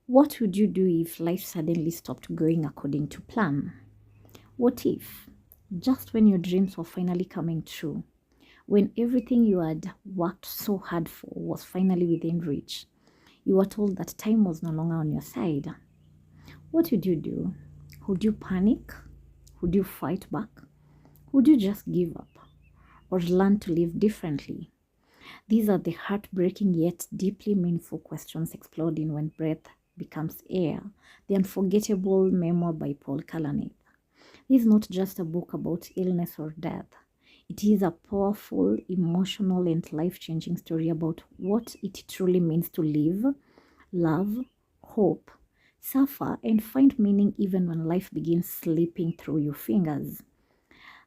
What would you do if life suddenly stopped going according to plan? What if, just when your dreams were finally coming true, when everything you had worked so hard for was finally within reach, you were told that time was no longer on your side? What would you do? Would you panic? Would you fight back? Would you just give up or learn to live differently? These are the heartbreaking yet deeply meaningful questions explored in When Breath Becomes Air, the unforgettable memoir by Paul Kalanithi. This is not just a book about illness or death. It is a powerful, emotional, and life-changing story about what it truly means to live, love, hope, suffer, and find meaning even when life begins slipping through your fingers.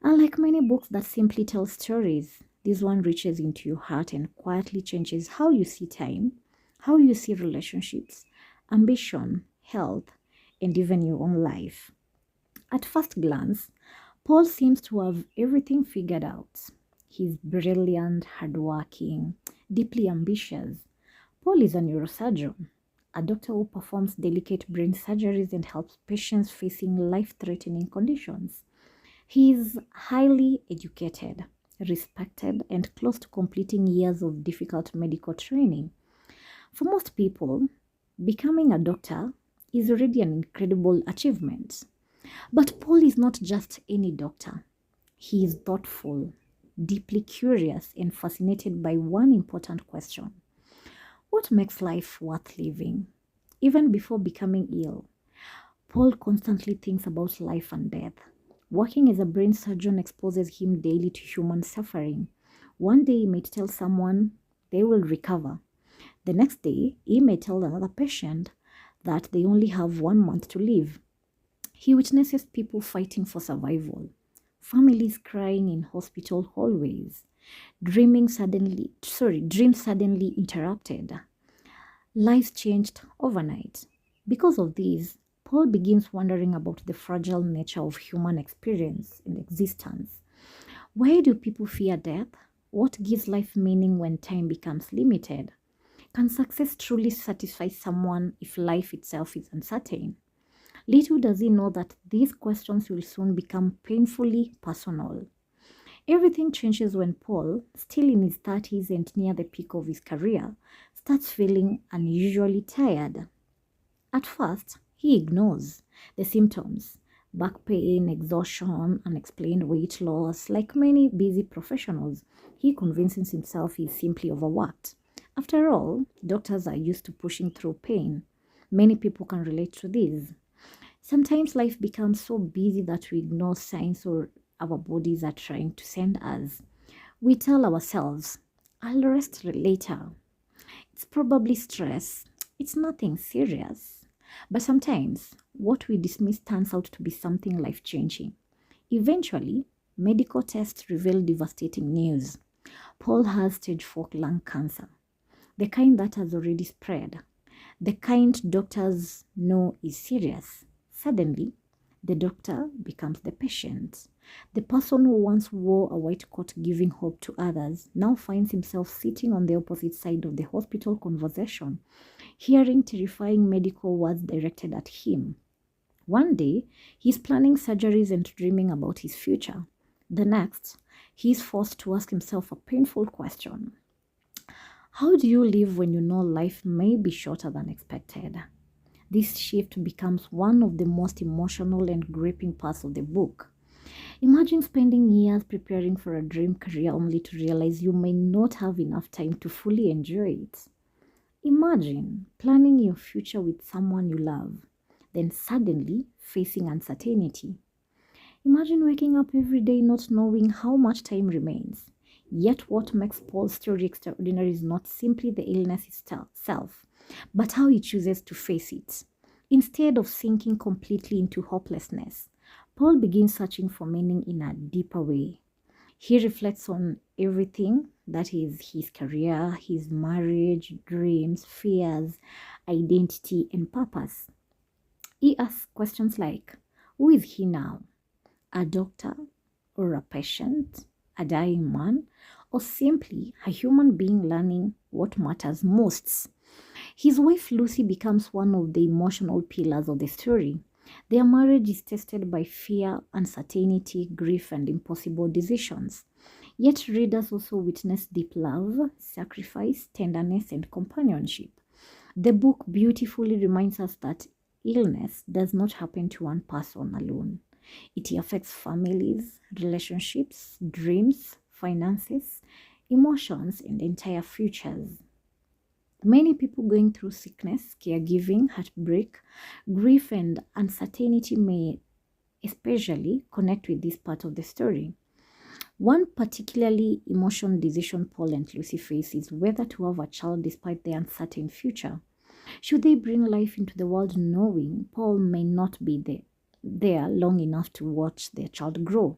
Unlike many books that simply tell stories, this one reaches into your heart and quietly changes how you see time, how you see relationships, ambition, health, and even your own life. At first glance, Paul seems to have everything figured out. He's brilliant, hardworking, deeply ambitious. Paul is a neurosurgeon, a doctor who performs delicate brain surgeries and helps patients facing life-threatening conditions. He is highly educated, respected, and close to completing years of difficult medical training. For most people, becoming a doctor is already an incredible achievement. But Paul is not just any doctor. He is thoughtful, deeply curious, and fascinated by one important question: what makes life worth living? Even before becoming ill, Paul constantly thinks about life and death. Working as a brain surgeon exposes him daily to human suffering. One day he may tell someone they will recover. The next day, he may tell another patient that they only have 1 month to live. He witnesses people fighting for survival, families crying in hospital hallways, dreams suddenly interrupted, lives changed overnight. Because of these, Paul begins wondering about the fragile nature of human experience and existence. Why do people fear death? What gives life meaning when time becomes limited? Can success truly satisfy someone if life itself is uncertain? Little does he know that these questions will soon become painfully personal. Everything changes when Paul, still in his 30s and near the peak of his career, starts feeling unusually tired. At first, he ignores the symptoms: back pain, exhaustion, unexplained weight loss. Like many busy professionals, he convinces himself he's simply overworked. After all, doctors are used to pushing through pain. Many people can relate to this. Sometimes life becomes so busy that we ignore signs or our bodies are trying to send us. We tell ourselves, I'll rest later. It's probably stress. It's nothing serious. But sometimes what we dismiss turns out to be something life changing. Eventually, medical tests reveal devastating news. Paul has stage 4 lung cancer, the kind that has already spread, the kind doctors know is serious. Suddenly, the doctor becomes the patient. The person who once wore a white coat giving hope to others now finds himself sitting on the opposite side of the hospital conversation, hearing terrifying medical words directed at him. One day, he's planning surgeries and dreaming about his future. The next, he's forced to ask himself a painful question: how do you live when you know life may be shorter than expected? This shift becomes one of the most emotional and gripping parts of the book. Imagine spending years preparing for a dream career only to realize you may not have enough time to fully enjoy it. Imagine planning your future with someone you love, then suddenly facing uncertainty. Imagine waking up every day not knowing how much time remains. Yet what makes Paul's story extraordinary is not simply the illness itself, but how he chooses to face it. Instead of sinking completely into hopelessness, Paul begins searching for meaning in a deeper way. He reflects on everything, that is his career, his marriage, dreams, fears, identity, and purpose. He asks questions like, who is he now? A doctor or a patient, a dying man, or simply a human being learning what matters most? His wife Lucy becomes one of the emotional pillars of the story. Their marriage is tested by fear, uncertainty, grief, and impossible decisions. Yet readers also witness deep love, sacrifice, tenderness, and companionship. The book beautifully reminds us that illness does not happen to one person alone. It affects families, relationships, dreams, finances, emotions, and entire futures. Many people going through sickness, caregiving, heartbreak, grief, and uncertainty may especially connect with this part of the story. One particularly emotional decision Paul and Lucy face is whether to have a child despite the uncertain future. Should they bring life into the world knowing Paul may not be there long enough to watch their child grow?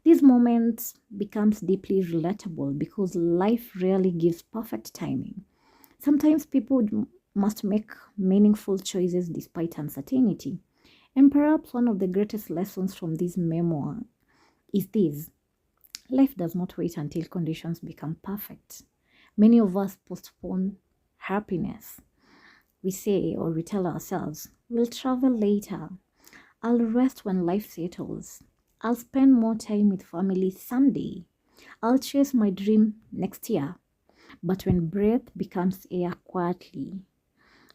These moments becomes deeply relatable because life rarely gives perfect timing. Sometimes people must make meaningful choices despite uncertainty. And perhaps one of the greatest lessons from this memoir is this: life does not wait until conditions become perfect. Many of us postpone happiness. We say or we tell ourselves, we'll travel later. I'll rest when life settles. I'll spend more time with family someday. I'll chase my dream next year. But when breath becomes air quietly,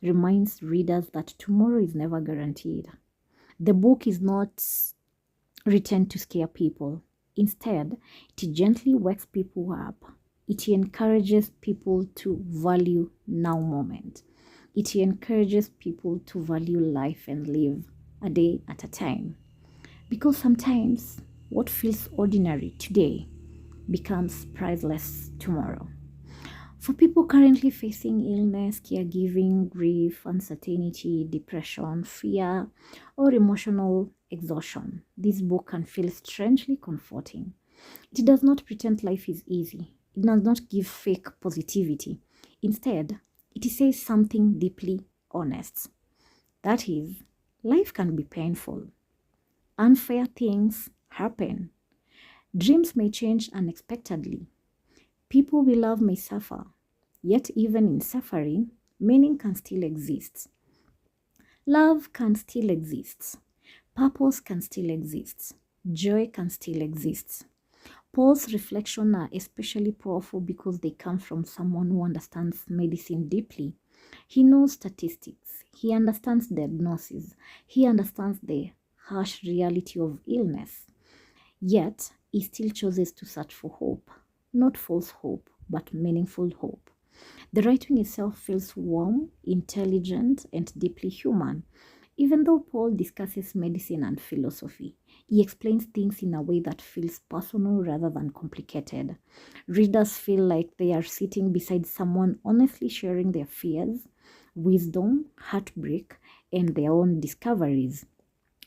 reminds readers that tomorrow is never guaranteed. The book is not written to scare people. Instead, it gently wakes people up. It encourages people to value now moment. It encourages people to value life and live a day at a time. Because sometimes what feels ordinary today becomes priceless tomorrow. For people currently facing illness, caregiving, grief, uncertainty, depression, fear, or emotional exhaustion, this book can feel strangely comforting. It does not pretend life is easy. It does not give fake positivity. Instead, it says something deeply honest. That is, life can be painful. Unfair things happen. Dreams may change unexpectedly. People we love may suffer, yet even in suffering, meaning can still exist. Love can still exist. Purpose can still exist. Joy can still exist. Paul's reflections are especially powerful because they come from someone who understands medicine deeply. He knows statistics. He understands diagnosis. He understands the harsh reality of illness. Yet, he still chooses to search for hope. Not false hope, but meaningful hope. The writing itself feels warm, intelligent, and deeply human. Even though Paul discusses medicine and philosophy, he explains things in a way that feels personal rather than complicated. Readers feel like they are sitting beside someone honestly sharing their fears, wisdom, heartbreak, and their own discoveries.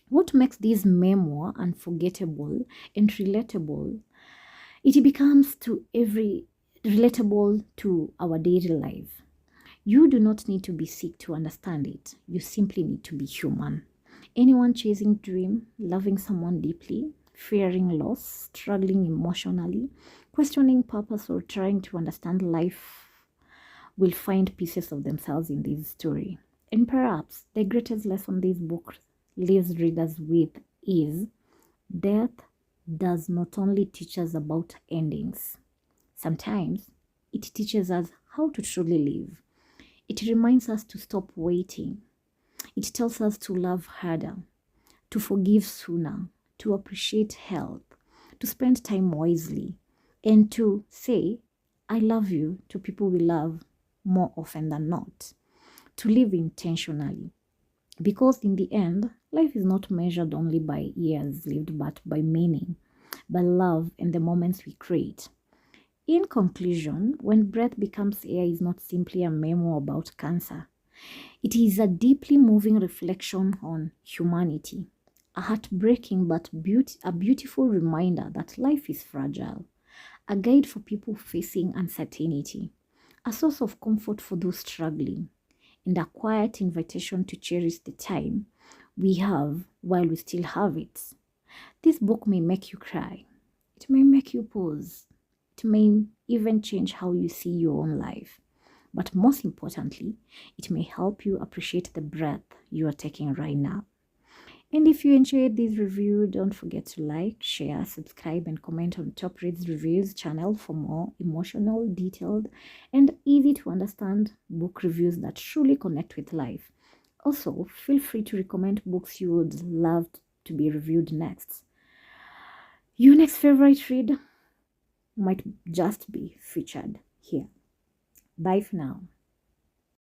What makes this memoir unforgettable and relatable, it becomes to every relatable to our daily life. You do not need to be sick to understand it. You simply need to be human. Anyone chasing dream, loving someone deeply, fearing loss, struggling emotionally, questioning purpose, or trying to understand life will find pieces of themselves in this story. And perhaps the greatest lesson this book leaves readers with is death does not only teach us about endings. Sometimes it teaches us how to truly live. It reminds us to stop waiting. It tells us to love harder, to forgive sooner, to appreciate health, to spend time wisely, and to say, I love you to people we love more often than not, to live intentionally. Because in the end, life is not measured only by years lived, but by meaning, by love, and the moments we create. In conclusion, When Breath Becomes Air is not simply a memo about cancer. It is a deeply moving reflection on humanity, a heartbreaking but a beautiful reminder that life is fragile, a guide for people facing uncertainty, a source of comfort for those struggling, and a quiet invitation to cherish the time we have while we still have it. This book may make you cry. It may make you pause. It may even change how you see your own life. But most importantly, it may help you appreciate the breath you are taking right now. And if you enjoyed this review, don't forget to like, share, subscribe, and comment on Top Reads Reviews channel for more emotional, detailed, and easy to understand book reviews that truly connect with life. Also, feel free to recommend books you would love to be reviewed next. Your next favorite read might just be featured here. Bye for now.